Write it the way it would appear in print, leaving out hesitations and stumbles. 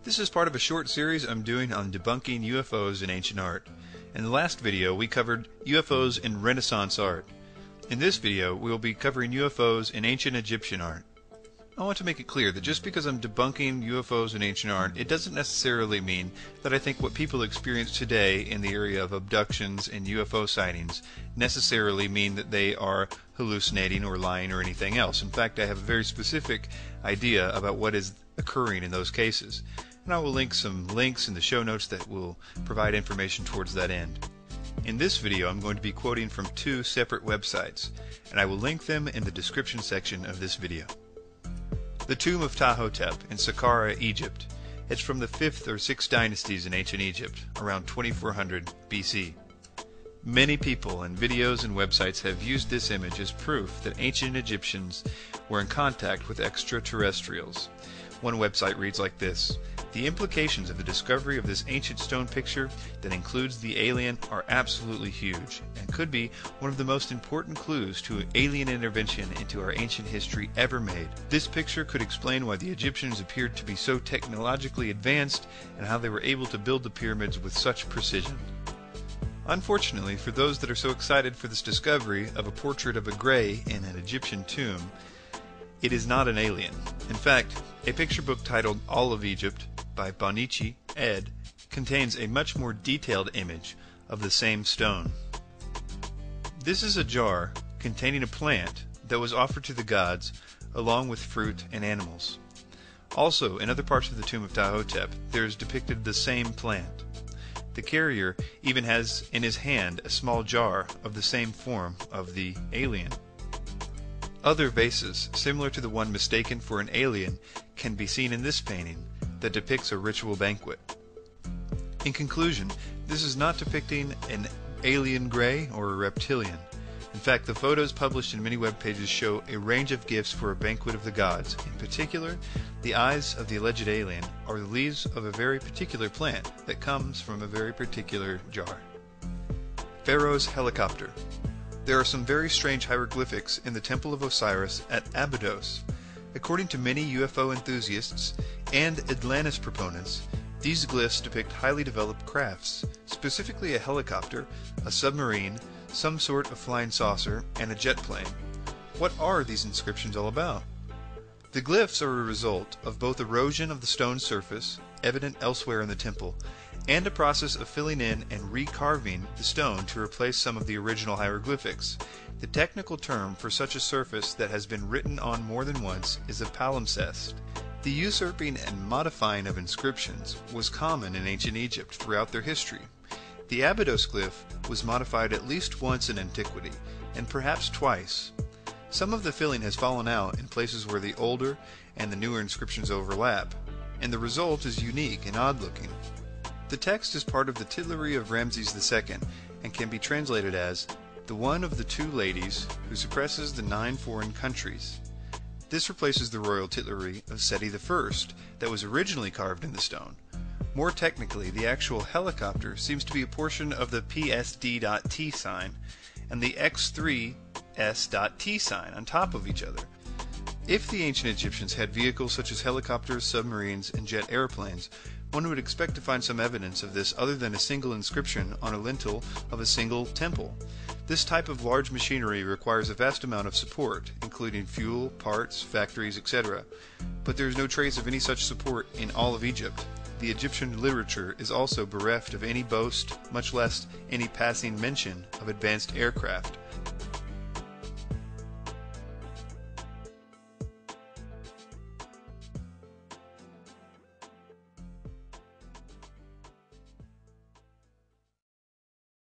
This is part of a short series I'm doing on debunking UFOs in ancient art. In the last video we covered UFOs in Renaissance art. In this video we will be covering UFOs in ancient Egyptian art. I want to make it clear that just because I'm debunking UFOs in ancient art, it doesn't necessarily mean that I think what people experience today in the area of abductions and UFO sightings necessarily mean that they are hallucinating or lying or anything else. In fact, I have a very specific idea about what is occurring in those cases. And I will link some links in the show notes that will provide information towards that end. In this video I'm going to be quoting from two separate websites, and I will link them in the description section of this video. The Tomb of Ptahhotep in Saqqara, Egypt. It's from the 5th or 6th dynasties in ancient Egypt, around 2400 BC. Many people and videos and websites have used this image as proof that ancient Egyptians were in contact with extraterrestrials. One website reads like this: "The implications of the discovery of this ancient stone picture that includes the alien are absolutely huge, and could be one of the most important clues to alien intervention into our ancient history ever made. This picture could explain why the Egyptians appeared to be so technologically advanced and how they were able to build the pyramids with such precision." Unfortunately, for those that are so excited for this discovery of a portrait of a gray in an Egyptian tomb, it is not an alien. In fact, a picture book titled All of Egypt by Bonici, ed. contains a much more detailed image of the same stone. This is a jar containing a plant that was offered to the gods along with fruit and animals. Also, in other parts of the tomb of Ptahhotep, there is depicted the same plant. The carrier even has in his hand a small jar of the same form of the alien. Other vases, similar to the one mistaken for an alien, can be seen in this painting that depicts a ritual banquet. In conclusion, this is not depicting an alien gray or a reptilian. In fact, the photos published in many web pages show a range of gifts for a banquet of the gods. In particular, the eyes of the alleged alien are the leaves of a very particular plant that comes from a very particular jar. Pharaoh's helicopter. There are some very strange hieroglyphics in the Temple of Osiris at Abydos. According to many UFO enthusiasts and Atlantis proponents, these glyphs depict highly developed crafts, specifically a helicopter, a submarine, some sort of flying saucer, and a jet plane. What are these inscriptions all about? The glyphs are a result of both erosion of the stone surface, evident elsewhere in the temple, and a process of filling in and recarving the stone to replace some of the original hieroglyphics. The technical term for such a surface that has been written on more than once is a palimpsest. The usurping and modifying of inscriptions was common in ancient Egypt throughout their history. The Abydos glyph was modified at least once in antiquity, and perhaps twice. Some of the filling has fallen out in places where the older and the newer inscriptions overlap, and the result is unique and odd-looking. The text is part of the Titlery of Ramses II and can be translated as "the one of the two ladies who suppresses the 9 foreign countries." This replaces the royal Titlery of Seti I that was originally carved in the stone. More technically, the actual helicopter seems to be a portion of the PSD.T sign and the X3S.T sign on top of each other. If the ancient Egyptians had vehicles such as helicopters, submarines, and jet airplanes, one would expect to find some evidence of this other than a single inscription on a lintel of a single temple. This type of large machinery requires a vast amount of support, including fuel, parts, factories, etc. But there is no trace of any such support in all of Egypt. The Egyptian literature is also bereft of any boast, much less any passing mention of advanced aircraft.